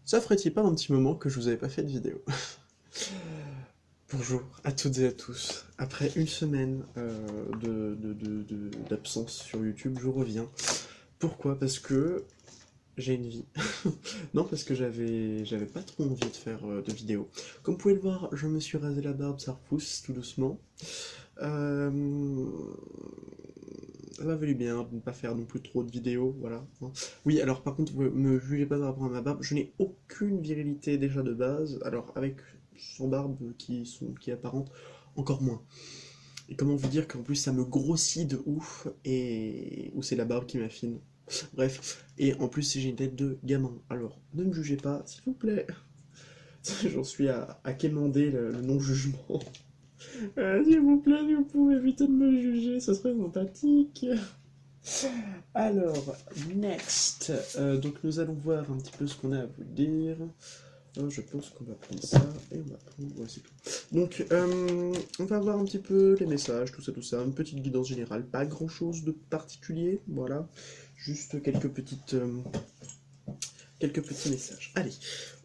Ça ferait-il pas un petit moment que je vous avais pas fait de vidéo? Bonjour à toutes et à tous. Après une semaine d'absence sur YouTube, je reviens. Pourquoi? Parce que j'ai une vie. Non, parce que j'avais pas trop envie de faire de vidéos. Comme vous pouvez le voir, je me suis rasé la barbe, ça repousse tout doucement. Euh, Ça m'a valu bien de ne pas faire non plus trop de vidéos, voilà. Oui, alors par contre, me jugez pas par rapport à ma barbe, je n'ai aucune virilité déjà de base, alors avec sans barbe qui est apparente, encore moins. Et comment vous dire qu'en plus ça me grossit de ouf, et ou c'est la barbe qui m'affine. Bref, et en plus j'ai une tête de gamin, alors ne me jugez pas, s'il vous plaît. J'en suis à quémander le non-jugement. S'il vous plaît, si vous pouvez éviter de me juger, ce serait sympathique. Alors, next. Donc nous allons voir un petit peu ce qu'on a à vous dire. Je pense qu'on va prendre ça et on va prendre. Ouais, c'est tout. Donc, on va voir un petit peu les messages, tout ça, une petite guidance générale. Pas grand chose de particulier, voilà. Juste quelques petits messages. Allez,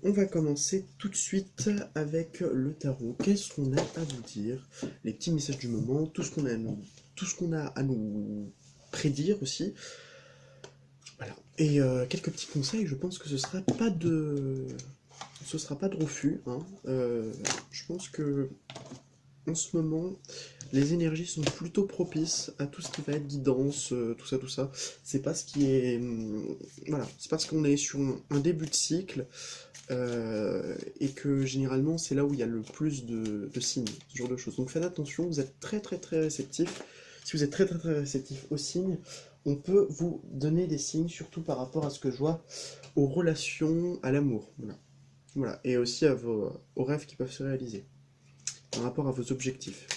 on va commencer tout de suite avec le tarot. Qu'est-ce qu'on a à vous dire? Les petits messages du moment, tout ce qu'on a à nous prédire aussi. Voilà. Et quelques petits conseils, je pense que ce sera pas de refus, hein. Je pense que en ce moment, les énergies sont plutôt propices à tout ce qui va être guidance, tout ça. C'est pas ce qui est, voilà, c'est parce qu'on est sur un début de cycle et que généralement c'est là où il y a le plus de signes, ce genre de choses. Donc faites attention, vous êtes très réceptif. Si vous êtes très réceptif aux signes, on peut vous donner des signes, surtout par rapport à ce que je vois, aux relations, à l'amour. Voilà. Voilà. Et aussi aux rêves qui peuvent se réaliser, par rapport à vos objectifs.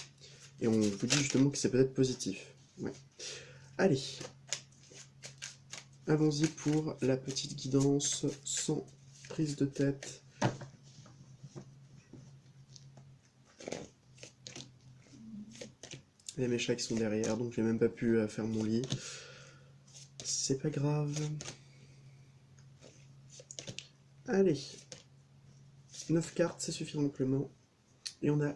Et on vous dit justement que c'est peut-être positif. Ouais. Allez, allons-y pour la petite guidance sans prise de tête. Il y a mes chats qui sont derrière, donc j'ai même pas pu faire mon lit. C'est pas grave. Allez, 9 cartes, ça suffit amplement. Et on a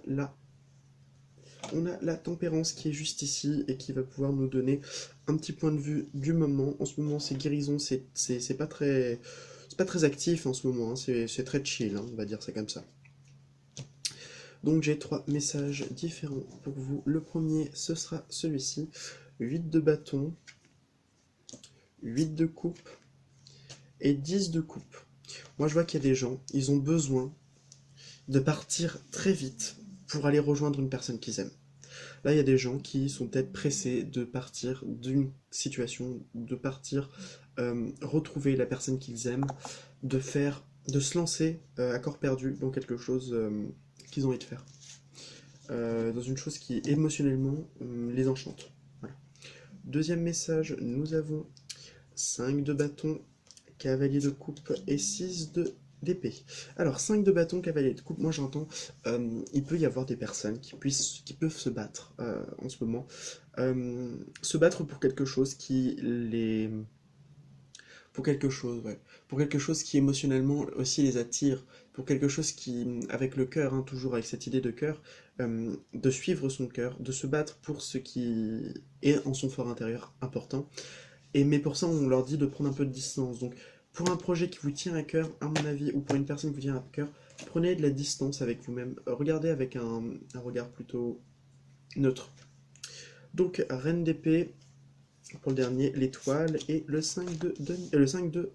la tempérance qui est juste ici et qui va pouvoir nous donner un petit point de vue du moment. En ce moment, c'est guérison, c'est pas très actif en ce moment, hein. C'est très chill, hein, on va dire ça comme ça. Donc j'ai 3 messages différents pour vous. Le premier, ce sera celui-ci. 8 de bâton, 8 de coupe et 10 de coupe. Moi je vois qu'il y a des gens, ils ont besoin de partir très vite pour aller rejoindre une personne qu'ils aiment. Là, il y a des gens qui sont peut-être pressés de partir d'une situation, de partir retrouver la personne qu'ils aiment, de se lancer à corps perdu dans quelque chose qu'ils ont envie de faire. Dans une chose qui émotionnellement les enchante. Voilà. Deuxième message, nous avons 5 de bâton, cavalier de coupe et 6 d'épée. Alors 5 de bâton, cavalier de coupe, moi j'entends, il peut y avoir des personnes qui peuvent se battre en ce moment, se battre pour quelque chose pour quelque chose, ouais. Pour quelque chose qui émotionnellement aussi les attire, pour quelque chose qui, avec le cœur, hein, toujours avec cette idée de cœur, de suivre son cœur, de se battre pour ce qui est en son fort intérieur important. Mais pour ça, on leur dit de prendre un peu de distance. Donc, pour un projet qui vous tient à cœur, à mon avis, ou pour une personne qui vous tient à cœur, prenez de la distance avec vous-même. Regardez avec un regard plutôt neutre. Donc, reine d'épée, pour le dernier, l'étoile, et le 5 le 5 de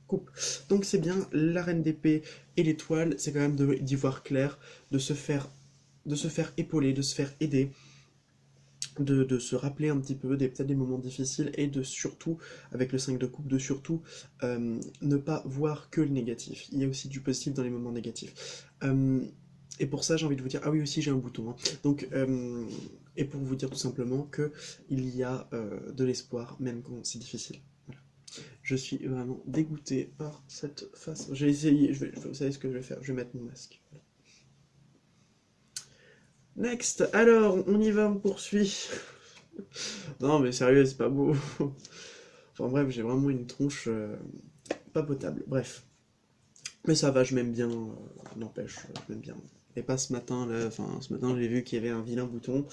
coupe. Donc c'est bien la reine d'épée et l'étoile, c'est quand même d'y voir clair, de se faire épauler, de se faire aider, de se rappeler un petit peu peut-être des moments difficiles et de surtout, avec le 5 de coupe, de surtout ne pas voir que le négatif. Il y a aussi du positif dans les moments négatifs. Et pour ça, j'ai envie de vous dire, ah oui aussi j'ai un bouton, hein. Donc, et pour vous dire tout simplement que il y a de l'espoir même quand c'est difficile. Voilà. Je suis vraiment dégoûté par cette façon. J'ai essayé, vous savez ce que je vais faire, je vais mettre mon masque. Voilà. Next, alors on y va, on poursuit. Non mais sérieux, c'est pas beau. Enfin bref, j'ai vraiment une tronche pas potable. Bref. Mais ça va, je m'aime bien, n'empêche, je m'aime bien. Et pas ce matin, là, enfin, ce matin, j'ai vu qu'il y avait un vilain bouton.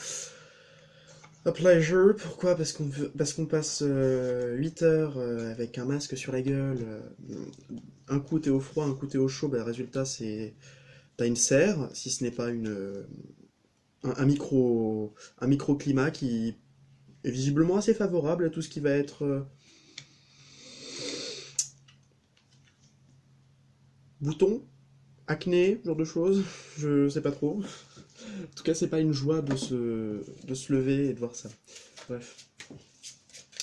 A pleasure, pourquoi? Parce qu'on passe 8 heures avec un masque sur la gueule. Un coup t'es au froid, un coup t'es au chaud, bah, le résultat c'est t'as une serre, si ce n'est pas un microclimat qui est visiblement assez favorable à tout ce qui va être bouton, acné, ce genre de choses. Je sais pas trop. En tout cas, c'est pas une joie de se lever et de voir ça. Bref.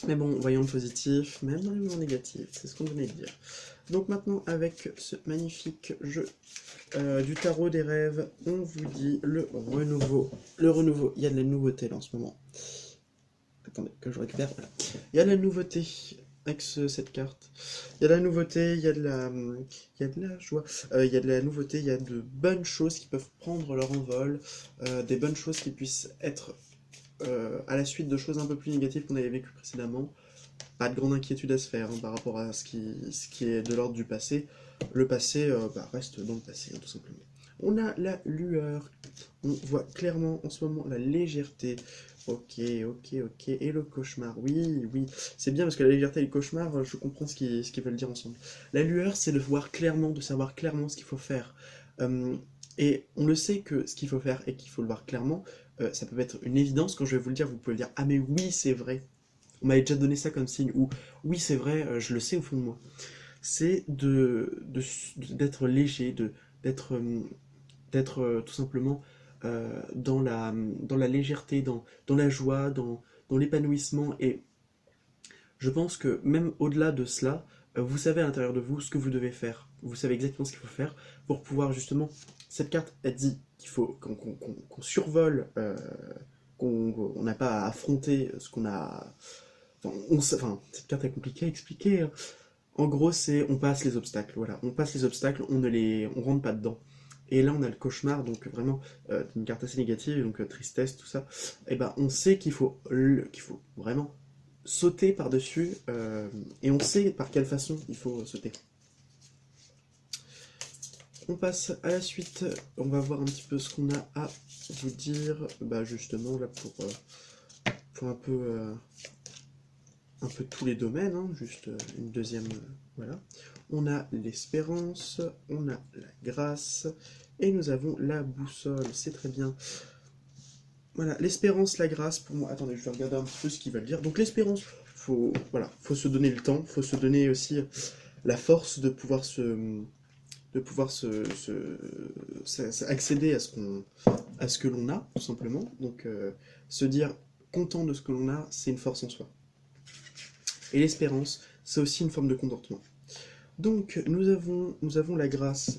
Mais bon, voyons le positif, même dans les moments négatifs, c'est ce qu'on venait de dire. Donc maintenant, avec ce magnifique jeu du tarot des rêves, on vous dit le renouveau. Le renouveau, il y a de la nouveauté là en ce moment. Attendez, que je récupère. Voilà. Il y a de la nouveauté avec cette carte. Il y a de la nouveauté, il y a de la joie. Il y a de la nouveauté, il y a de bonnes choses qui peuvent prendre leur envol, des bonnes choses qui puissent être à la suite de choses un peu plus négatives qu'on avait vécues précédemment. Pas de grande inquiétude à se faire hein, par rapport à ce qui est de l'ordre du passé. Le passé reste dans le passé, hein, tout simplement. On a la lueur. On voit clairement en ce moment la légèreté. Ok, ok, ok. Et le cauchemar. Oui, oui. C'est bien parce que la légèreté et le cauchemar, je comprends ce qu'ils veulent dire ensemble. La lueur, c'est de voir clairement, de savoir clairement ce qu'il faut faire. Euh, et on le sait que ce qu'il faut faire et qu'il faut le voir clairement, ça peut être une évidence. Quand je vais vous le dire, vous pouvez le dire, ah mais oui, c'est vrai. On m'avait déjà donné ça comme signe, ou oui, c'est vrai, je le sais au fond de moi. C'est d'être léger, d'être tout simplement dans la légèreté, dans la joie, dans l'épanouissement. Et je pense que même au-delà de cela, vous savez à l'intérieur de vous ce que vous devez faire. Vous savez exactement ce qu'il faut faire pour pouvoir justement. Cette carte, elle dit qu'il faut qu'on survole, qu'on n'a pas à affronter ce qu'on a. Enfin, cette carte est compliquée à expliquer, hein. En gros, c'est on passe les obstacles, voilà. On passe les obstacles, on rentre pas dedans. Et là, on a le cauchemar, donc vraiment une carte assez négative, donc tristesse, tout ça. Et ben, on sait qu'il faut vraiment sauter par-dessus, et on sait par quelle façon il faut sauter. On passe à la suite, on va voir un petit peu ce qu'on a à vous dire, bah justement là pour un peu tous les domaines, hein, juste une deuxième, voilà. On a l'espérance, on a la grâce, et nous avons la boussole, c'est très bien. Voilà, l'espérance, la grâce, pour moi, attendez, je vais regarder un petit peu ce qu'ils veulent dire. Donc l'espérance, voilà, faut se donner le temps, faut se donner aussi la force de pouvoir accéder à ce que l'on a, tout simplement. Donc se dire content de ce que l'on a, c'est une force en soi. Et l'espérance, c'est aussi une forme de contentement. Donc, nous avons la grâce.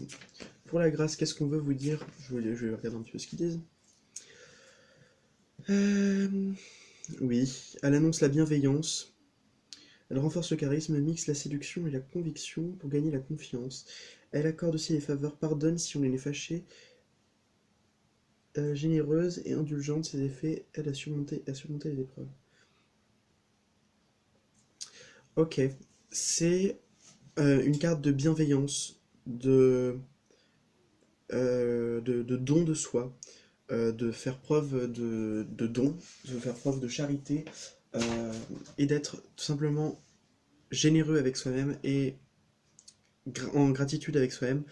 Pour la grâce, qu'est-ce qu'on veut vous dire? Je vais regarder un petit peu ce qu'ils disent. Oui, elle annonce la bienveillance. Elle renforce le charisme, mixe la séduction et la conviction pour gagner la confiance. Elle accorde aussi les faveurs, pardonne si on est fâché, généreuse et indulgente, ses effets aident à surmonter les épreuves. Ok, c'est une carte de bienveillance, de don de soi, de faire preuve de don, de faire preuve de charité, et d'être tout simplement généreux avec soi-même et en gratitude avec soi-même.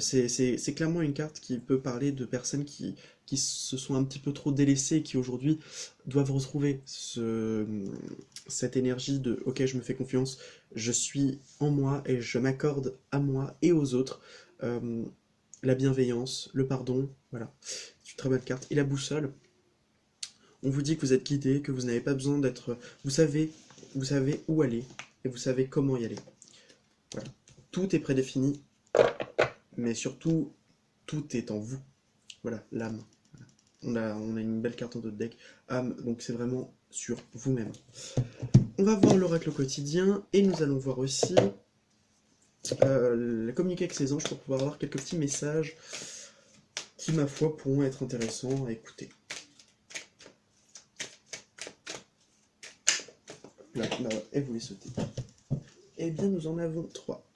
C'est clairement une carte qui peut parler de personnes qui se sont un petit peu trop délaissées et qui aujourd'hui doivent retrouver cette énergie de ok, je me fais confiance, je suis en moi et je m'accorde à moi et aux autres. Euh, la bienveillance, le pardon, voilà. C'est une très bonne carte. Et la boussole, on vous dit que vous êtes guidé, que vous n'avez pas besoin d'être. Vous savez où aller et vous savez comment y aller. Voilà. Tout est prédéfini, mais surtout, tout est en vous. Voilà, l'âme. On a une belle carte en dos de deck. Âme, donc c'est vraiment sur vous-même. On va voir l'oracle au quotidien et nous allons voir aussi communiquer avec ses anges pour pouvoir avoir quelques petits messages qui, ma foi, pourront être intéressants à écouter. Là, elle voulait sauter. Eh bien, nous en avons 3.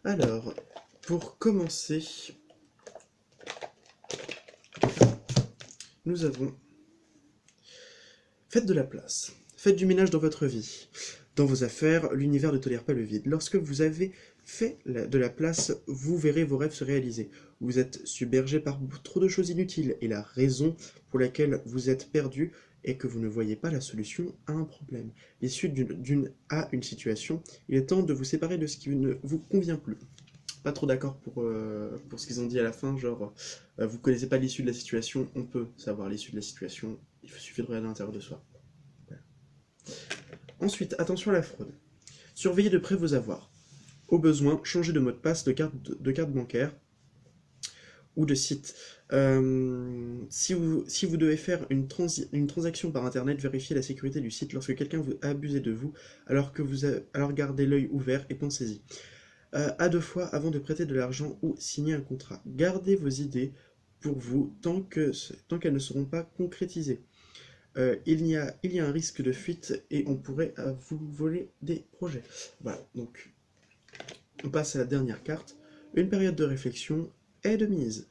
Alors, pour commencer, nous avons... Faites de la place. Faites du ménage dans votre vie. Dans vos affaires, l'univers ne tolère pas le vide. Lorsque vous avez fait de la place, vous verrez vos rêves se réaliser. Vous êtes submergé par trop de choses inutiles, et la raison pour laquelle vous êtes perdu est que vous ne voyez pas la solution à un problème. L'issue à une situation, il est temps de vous séparer de ce qui ne vous convient plus. Pas trop d'accord pour ce qu'ils ont dit à la fin, genre, vous connaissez pas l'issue de la situation, on peut savoir l'issue de la situation, il suffit de regarder à l'intérieur de soi. Voilà. Ensuite, attention à la fraude. Surveillez de près vos avoirs. Au besoin, changez de mot de passe de carte bancaire ou de site. Si vous devez faire une transaction par internet, vérifiez la sécurité du site lorsque quelqu'un a abusé de vous, alors gardez l'œil ouvert et pensez-y. À deux fois avant de prêter de l'argent ou signer un contrat. Gardez vos idées pour vous tant qu'elles ne seront pas concrétisées. Il y a un risque de fuite et on pourrait vous voler des projets. Voilà, donc on passe à la dernière carte. Une période de réflexion est de mise.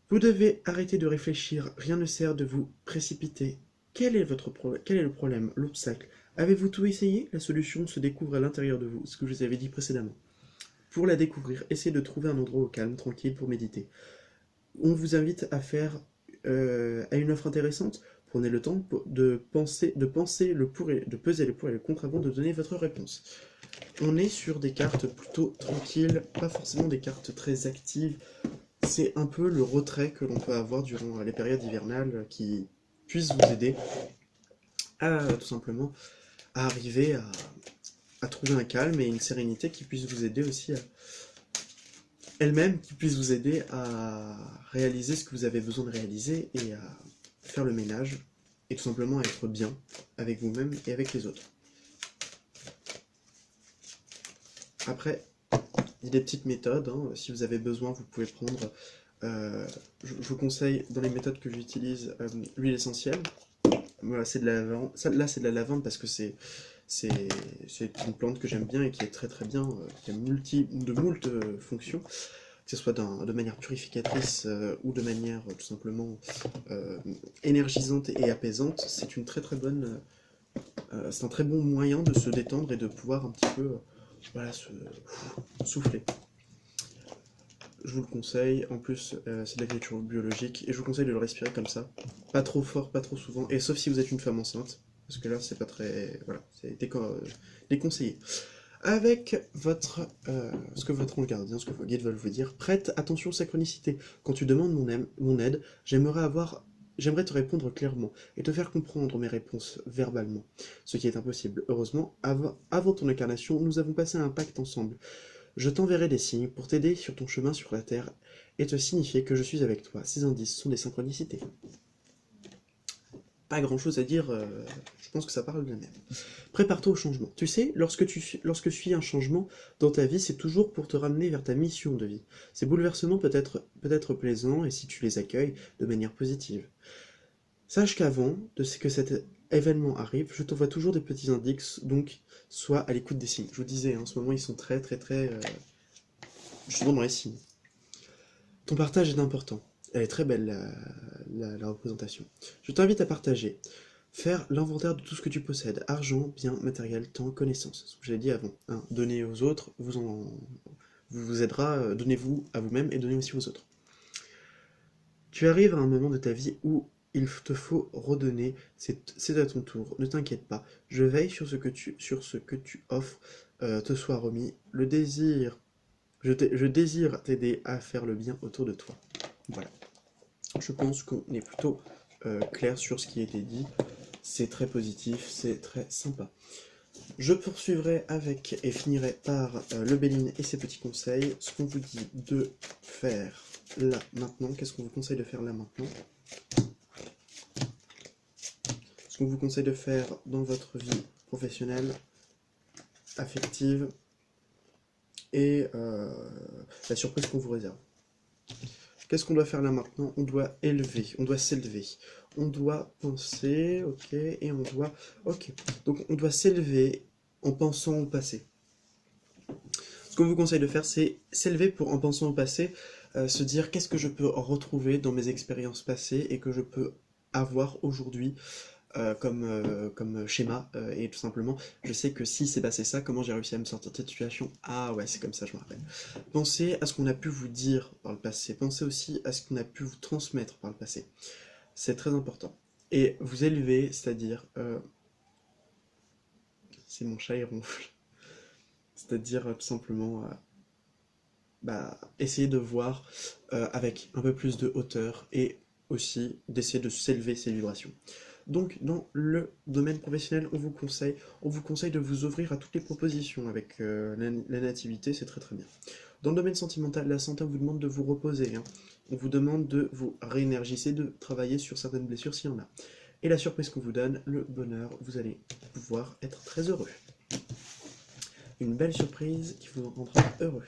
Vous devez arrêter de réfléchir, rien ne sert de vous précipiter. Quel est le problème, l'obstacle? Avez-vous tout essayé? La solution se découvre à l'intérieur de vous, ce que je vous avais dit précédemment. Pour la découvrir, essayez de trouver un endroit au calme, tranquille, pour méditer. On vous invite à une offre intéressante. Prenez le temps de peser le pour et le contre avant de donner votre réponse. On est sur des cartes plutôt tranquilles, pas forcément des cartes très actives. C'est un peu le retrait que l'on peut avoir durant les périodes hivernales qui puissent vous aider à tout simplement à arriver à trouver un calme et une sérénité qui puisse vous aider aussi qui puisse vous aider à réaliser ce que vous avez besoin de réaliser et à faire le ménage et tout simplement à être bien avec vous-même et avec les autres. Après, il y a des petites méthodes, hein. Si vous avez besoin, vous pouvez prendre, je vous conseille dans les méthodes que j'utilise, l'huile essentielle. Voilà, c'est de la lavande. Là, c'est de la lavande parce que c'est une plante que j'aime bien et qui est très très bien, qui a de moult fonctions, que ce soit de manière purificatrice ou de manière tout simplement énergisante et apaisante. C'est une très très bonne, c'est un très bon moyen de se détendre et de pouvoir un petit peu voilà, souffler. Je vous le conseille, en plus c'est de l'agriculture biologique et je vous conseille de le respirer comme ça, pas trop fort, pas trop souvent, et sauf si vous êtes une femme enceinte, parce que là c'est pas très, voilà, c'est déconseillé. Avec ce que votre ange gardien, ce que vos guides veulent vous dire, prête attention synchronicité. Quand tu demandes mon aide, j'aimerais te répondre clairement et te faire comprendre mes réponses verbalement, ce qui est impossible. Heureusement, avant ton incarnation, nous avons passé un pacte ensemble. Je t'enverrai des signes pour t'aider sur ton chemin sur la Terre et te signifier que je suis avec toi. Ces indices sont des synchronicités. Pas grand chose à dire, je pense que ça parle de la même. Prépare-toi au changement. Tu sais, lorsque suit un changement dans ta vie, c'est toujours pour te ramener vers ta mission de vie. Ces bouleversements peuvent être plaisants et si tu les accueilles de manière positive. Sache qu'avant que cet événement arrive, je t'envoie toujours des petits indices, donc sois à l'écoute des signes. Je vous disais, en ce moment, ils sont très justement dans les signes. Ton partage est important. Elle est très belle, la représentation. Je t'invite à partager. Faire l'inventaire de tout ce que tu possèdes. Argent, biens, matériel, temps, connaissances. Ce que j'avais dit avant. Hein. Donner aux autres vous aidera. Donnez-vous à vous-même et donnez aussi aux autres. Tu arrives à un moment de ta vie où il te faut redonner. C'est à ton tour. Ne t'inquiète pas. Je veille sur ce que tu offres te soit remis. Je désire t'aider à faire le bien autour de toi. Voilà. Je pense qu'on est plutôt clair sur ce qui a été dit. C'est très positif, c'est très sympa. Je poursuivrai avec et finirai par le Béline et ses petits conseils. Ce qu'on vous dit de faire là maintenant. Qu'est-ce qu'on vous conseille de faire là maintenant? Ce qu'on vous conseille de faire dans votre vie professionnelle, affective et la surprise qu'on vous réserve. Qu'est-ce qu'on doit faire là maintenant? On doit s'élever. On doit penser, ok, et on doit... Ok, donc on doit s'élever en pensant au passé. Ce qu'on vous conseille de faire, c'est s'élever en pensant au passé, se dire qu'est-ce que je peux retrouver dans mes expériences passées et que je peux avoir aujourd'hui comme schéma, et tout simplement, je sais que si c'est passé ça, comment j'ai réussi à me sortir de cette situation? Ah ouais, c'est comme ça, je me rappelle. Pensez à ce qu'on a pu vous dire par le passé, pensez aussi à ce qu'on a pu vous transmettre par le passé. C'est très important. Et vous élever, c'est-à-dire... c'est mon chat, il ronfle. C'est-à-dire tout simplement essayer de voir avec un peu plus de hauteur et aussi d'essayer de s'élever ses vibrations. Donc dans le domaine professionnel, on vous conseille de vous ouvrir à toutes les propositions avec la nativité, c'est très très bien. Dans le domaine sentimental, la santé, on vous demande de vous reposer, hein. On vous demande de vous réénergiser, de travailler sur certaines blessures s'il y en a. Et la surprise qu'on vous donne, le bonheur, vous allez pouvoir être très heureux. Une belle surprise qui vous rendra heureux.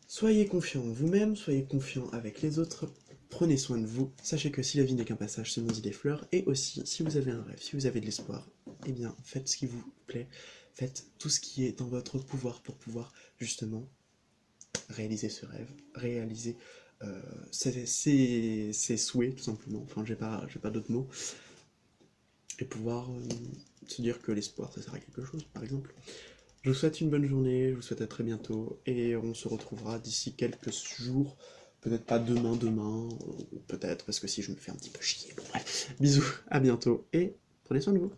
Soyez confiant en vous-même, soyez confiant avec les autres, prenez soin de vous. Sachez que si la vie n'est qu'un passage, ce monde des fleurs. Et aussi, si vous avez un rêve, si vous avez de l'espoir, eh bien, faites ce qui vous plaît. Faites tout ce qui est dans votre pouvoir pour pouvoir, justement, réaliser ce rêve, réaliser ses souhaits, tout simplement. Enfin, j'ai pas d'autres mots. Et pouvoir se dire que l'espoir, ça sert à quelque chose, par exemple. Je vous souhaite une bonne journée, je vous souhaite à très bientôt, et on se retrouvera d'ici quelques jours, peut-être pas demain, peut-être, parce que si je me fais un petit peu chier, bon bref, bisous, à bientôt, et prenez soin de vous.